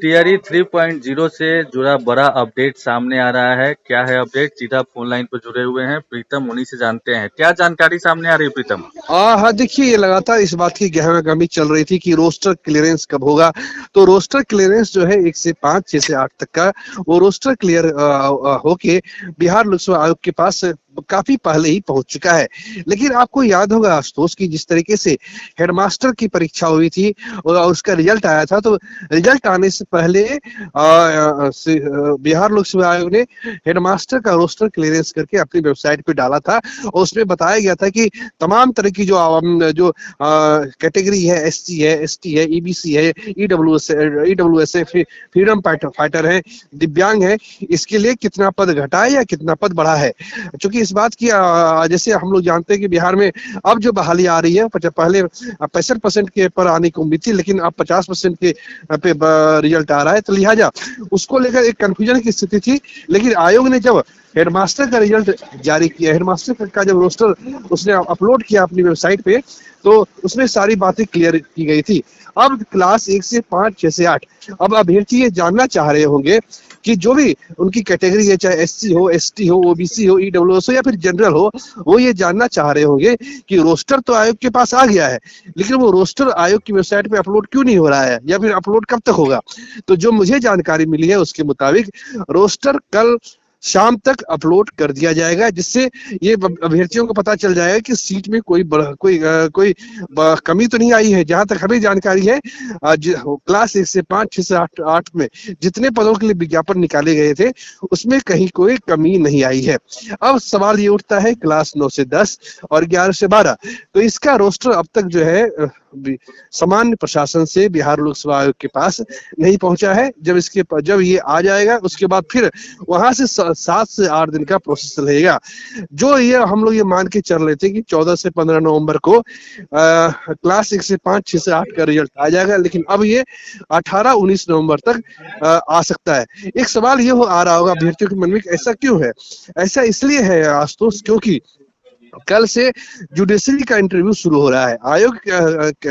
TRE 3.0 से जुड़ा बड़ा अपडेट सामने आ रहा है। क्या है अपडेट? सीधा फोन लाइन पर जुड़े हुए हैं प्रीतम, उन्हीं से जानते हैं। क्या जानकारी सामने आ रही है प्रीतम? हाँ, देखिए, ये लगातार इस बात की गहमागहमी चल रही थी कि रोस्टर क्लियरेंस कब होगा। तो रोस्टर क्लियरेंस जो है 1 से 5, 6 से 8 तक का, वो रोस्टर क्लियर होके बिहार लोक सेवा आयोग के पास काफी पहले ही पहुंच चुका है। लेकिन आपको याद होगा आशुतोष की जिस तरीके से हेडमास्टर की परीक्षा हुई थी और उसका रिजल्ट आया था, तो रिजल्ट आने से पहले बिहार लोक सेवा आयोग ने हेडमास्टर का रोस्टर क्लियरेंस करके अपनी वेबसाइट पे डाला था और उसमें बताया गया था कि तमाम तरह की जो कैटेगरी है, एससी है, एसटी है, ईबीसी है, ईडब्ल्यूएस है, फ्रीडम फाइटर है, दिव्यांग है, इसके लिए कितना पद घटा है या कितना पद बढ़ा है। चूंकि इस बात की जैसे हम लोग जानते हैं कि बिहार में अब जो बहाली आ रही है, पहले 65% के पर आने की उम्मीद थी, लेकिन अब 50% के पे रिजल्ट आ रहा है, तो लिहाजा उसको लेकर एक कंफ्यूजन की स्थिति थी। लेकिन आयोग ने जब हेडमास्टर का रिजल्ट जारी किया, हेडमास्टर का जब रोस्टर उसने अपलोड किया अपनी वेबसाइट पे, तो उसमें सारी बातें क्लियर की गई थी। अब क्लास 1 से 5, 6 से 8, अब अभ्यर्थी ये जानना चाह रहे होंगे कि जो भी उनकी कैटेगरी है, चाहे एससी हो, एसटी हो, ओबीसी हो, ईडब्ल्यूएस हो या फिर जनरल हो, वो ये जानना चाह रहे होंगे कि रोस्टर तो आयोग के पास आ गया है, लेकिन वो रोस्टर आयोग की वेबसाइट पे अपलोड क्यों नहीं हो रहा है या फिर अपलोड कब तक होगा। तो जो मुझे जानकारी मिली है उसके मुताबिक रोस्टर कल शाम तक अपलोड कर दिया जाएगा, जिससे ये अभ्यर्थियों को पता चल जाएगा कि सीट में कोई कमी तो नहीं आई है। जहां तक हमें जानकारी है, क्लास 1 से 5, 6 से 8 में जितने पदों के लिए विज्ञापन निकाले गए थे उसमें कहीं कोई कमी नहीं आई है। अब सवाल ये उठता है क्लास 9 से 10 और 11 से 12, तो इसका रोस्टर अब तक जो है सामान्य प्रशासन से बिहार लोक सेवा आयोग के पास नहीं पहुंचा है। जब ये आ जाएगा उसके बाद फिर वहां से 7 से 8 दिन का प्रोसेस रहेगा। जो ये हम लोग ये मान के चल रहे थे कि 14 से 15 नवंबर को क्लास 1 से 5, 6 से 8 का रिजल्ट आ जाएगा, लेकिन अब ये 18-19 नवंबर तक आ सकता है। एक सवाल ये आ रहा होगा अभ्यर्थियों के मन में, ऐसा क्यों है? ऐसा इसलिए है आशुतोष, क्योंकि कल से जुडिशरी का इंटरव्यू शुरू हो रहा है। आयोग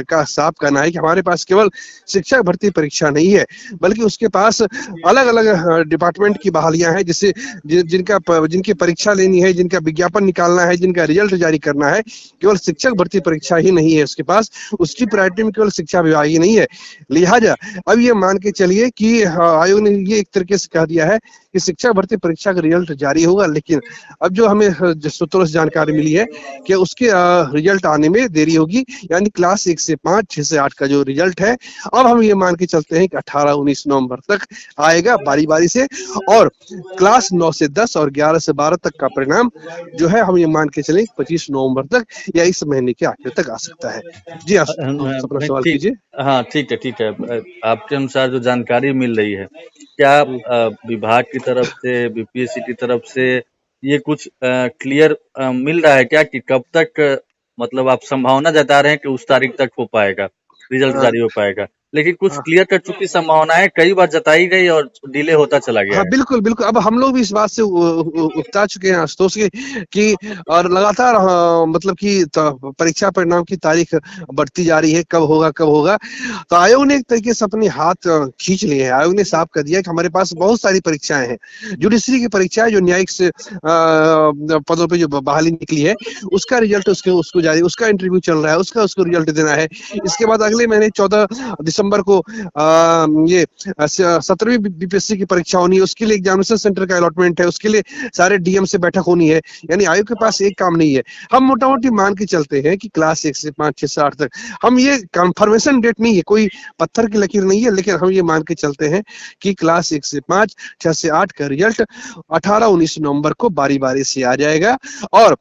का साफ कहना है कि हमारे पास केवल शिक्षक भर्ती परीक्षा नहीं है, बल्कि उसके पास अलग अलग डिपार्टमेंट की बहालियां हैं, जिससे जिनकी परीक्षा लेनी है, जिनका विज्ञापन निकालना है, जिनका रिजल्ट जारी करना है। केवल शिक्षक भर्ती परीक्षा ही नहीं है उसके पास, उसकी प्रायोरिटी में केवल शिक्षा विभाग ही नहीं है। लिहाजा अब ये मान के चलिए कि आयोग ने ये एक तरीके से कह दिया है कि शिक्षक भर्ती परीक्षा का रिजल्ट जारी होगा, लेकिन अब जो हमें सूत्रों से जानकारी मिली है कि उसके रिजल्ट आने में देरी होगी, यानी क्लास 1 से 5, 6 से 8 का जो रिजल्ट है, अब हम ये मान के चलते हैं कि 18-19 नवंबर तक आएगा बारी बारी से, और क्लास 9 से 10 और 11 से 12 तक का परिणाम जो है हम ये मान के चलें 25 नवंबर तक या इस महीने के आखिर तक आ सकता है। जी, आप अपना सवाल ठीक। कीजिए। हाँ, ठीक है, ठीक है। आपके अनुसार जो जानकारी मिल रही है, क्या विभाग की तरफ से, बीपीएससी की तरफ से ये कुछ क्लियर मिल रहा है क्या कि कब तक, मतलब आप संभावना जता रहे हैं कि उस तारीख तक हो पाएगा, रिजल्ट जारी हो पाएगा, लेकिन कुछ हाँ, क्लियर कट चुकी संभावनाएं कई बार जताई गई और डिले होता चला गया हाँ, है। बिल्कुल, बिल्कुल। अब हम लोग भी इस बात से उकता चुके हैं आशुतोष के कि और लगातार मतलब कि परीक्षा परिणाम की तारीख बढ़ती जा रही है, कब होगा, कब होगा। तो आयोग ने एक तरीके से अपने हाथ खींच लिए हैं। आयोग ने साफ कर दिया कि हमारे पास बहुत सारी परीक्षाएं हैं। जुडिशरी की परीक्षा है, जो न्यायिक से पदों पे जो बहाली निकली है, उसका रिजल्ट उसको जारी, उसका इंटरव्यू चल रहा है, उसको रिजल्ट देना है। इसके बाद अगले महीने 14 दिसंबर को ये 17वीं बीपीएससी की परीक्षा होनी है, उसके लिए एग्जामिनेशन सेंटर का अलॉटमेंट है, उसके लिए सारे डीएम से बैठक होनी है। यानी आयोग के पास एक काम नहीं है। हम मोटा मोटी मान के चलते हैं कि क्लास 1 से 5, 6 से 8 तक, हम ये कंफर्मेशन डेट नहीं है, कोई पत्थर की लकीर नहीं है, लेकिन हम ये मान के चलते हैं कि क्लास 1 से 5, 6 से 8 का रिजल्ट 18-19 नवंबर को बारी बारी से आ जाएगा, और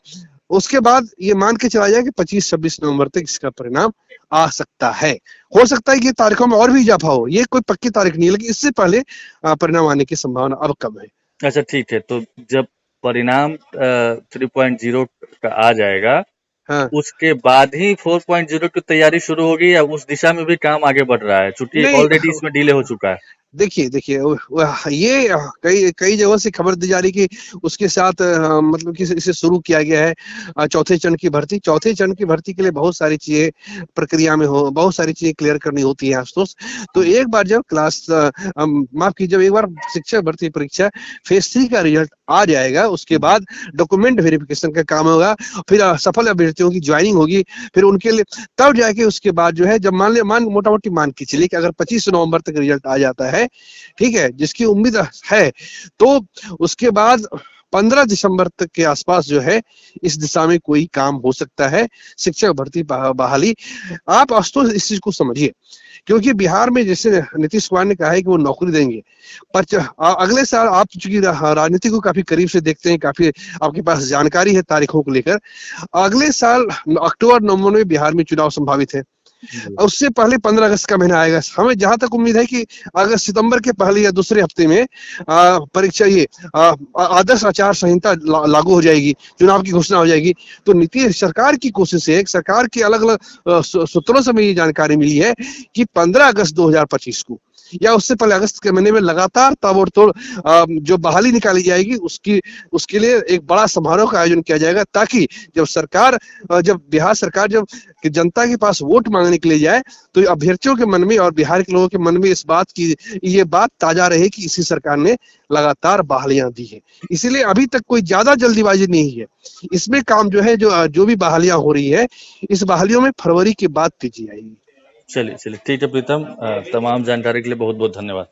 उसके बाद ये मान के चला जाए कि 25-26 नवंबर तक इसका परिणाम आ सकता है। हो सकता है कि तारीखों में और भी इजाफा हो, ये कोई पक्की तारीख नहीं है, लेकिन इससे पहले परिणाम आने की संभावना अब कम है। अच्छा, ठीक है। तो जब परिणाम 3.0 का आ जाएगा, हाँ, उसके बाद ही 4.0 की तैयारी शुरू होगी या उस दिशा में भी काम आगे बढ़ रहा है, चूंकि नहीं, ऑलरेडी इसमें डिले हो चुका है? देखिए देखिए ये कई कई जगह से खबर दी जा रही कि उसके साथ मतलब कि इसे शुरू किया गया है चौथे चरण की भर्ती। चौथे चरण की भर्ती के लिए बहुत सारी चीजें प्रक्रिया में हो, बहुत सारी चीजें क्लियर करनी होती है आशुतोष। तो हुँ, एक बार जब माफ कीजिए, जब एक बार शिक्षक भर्ती परीक्षा फेज 3 का रिजल्ट आ जाएगा, उसके हुँ, बाद डॉक्यूमेंट वेरिफिकेशन का काम होगा, फिर सफल अभ्यर्थियों की ज्वाइनिंग होगी, फिर उनके लिए तब जाके उसके बाद जो है, जब मान मोटा मोटी मान के चलिए कि अगर 25 नवंबर तक रिजल्ट आ जाता है, ठीक है, जिसकी उम्मीद है, तो उसके बाद 15 दिसंबर तक के आसपास जो है इस दिशा में कोई काम हो सकता है, शिक्षक भर्ती बहाली। आप आशुतोष इस चीज को समझिए, क्योंकि बिहार में जैसे नीतीश कुमार ने कहा है कि वो नौकरी देंगे, पर अगले साल आप चूंकि राजनीति को काफी करीब से देखते हैं, काफी आपके पास जानकारी है तारीखों को लेकर, अगले साल अक्टूबर नवंबर में बिहार में चुनाव संभावित है। जी, उससे पहले 15 अगस्त का महीना आएगा। हमें जहां तक उम्मीद है कि अगस्त सितंबर के पहले या दूसरे हफ्ते में परीक्षा ये आदर्श आचार संहिता लागू हो जाएगी, चुनाव की घोषणा हो जाएगी। तो नीतीश सरकार की कोशिश है, सरकार के अलग अलग सूत्रों से हमें ये जानकारी मिली है कि 15 अगस्त 2025 को या उससे पहले अगस्त के महीने में लगातार ताबड़तोड़ जो बहाली निकाली जाएगी, उसकी उसके लिए एक बड़ा समारोह का आयोजन किया जाएगा, ताकि जब सरकार जब बिहार सरकार जब कि जनता के पास वोट मांगने के लिए जाए, तो अभ्यर्थियों के मन में और बिहार के लोगों के मन में इस बात की ये बात ताजा रहे कि इसी सरकार ने लगातार बहालियां दी है। इसीलिए अभी तक कोई ज्यादा जल्दीबाजी नहीं है इसमें। काम जो है, जो जो भी बहालियां हो रही है, इस बहालियों में फरवरी के बाद तेजी आएगी। चलिए, चलिए ठीक है प्रीतम, तमाम जानकारी के लिए बहुत-बहुत धन्यवाद।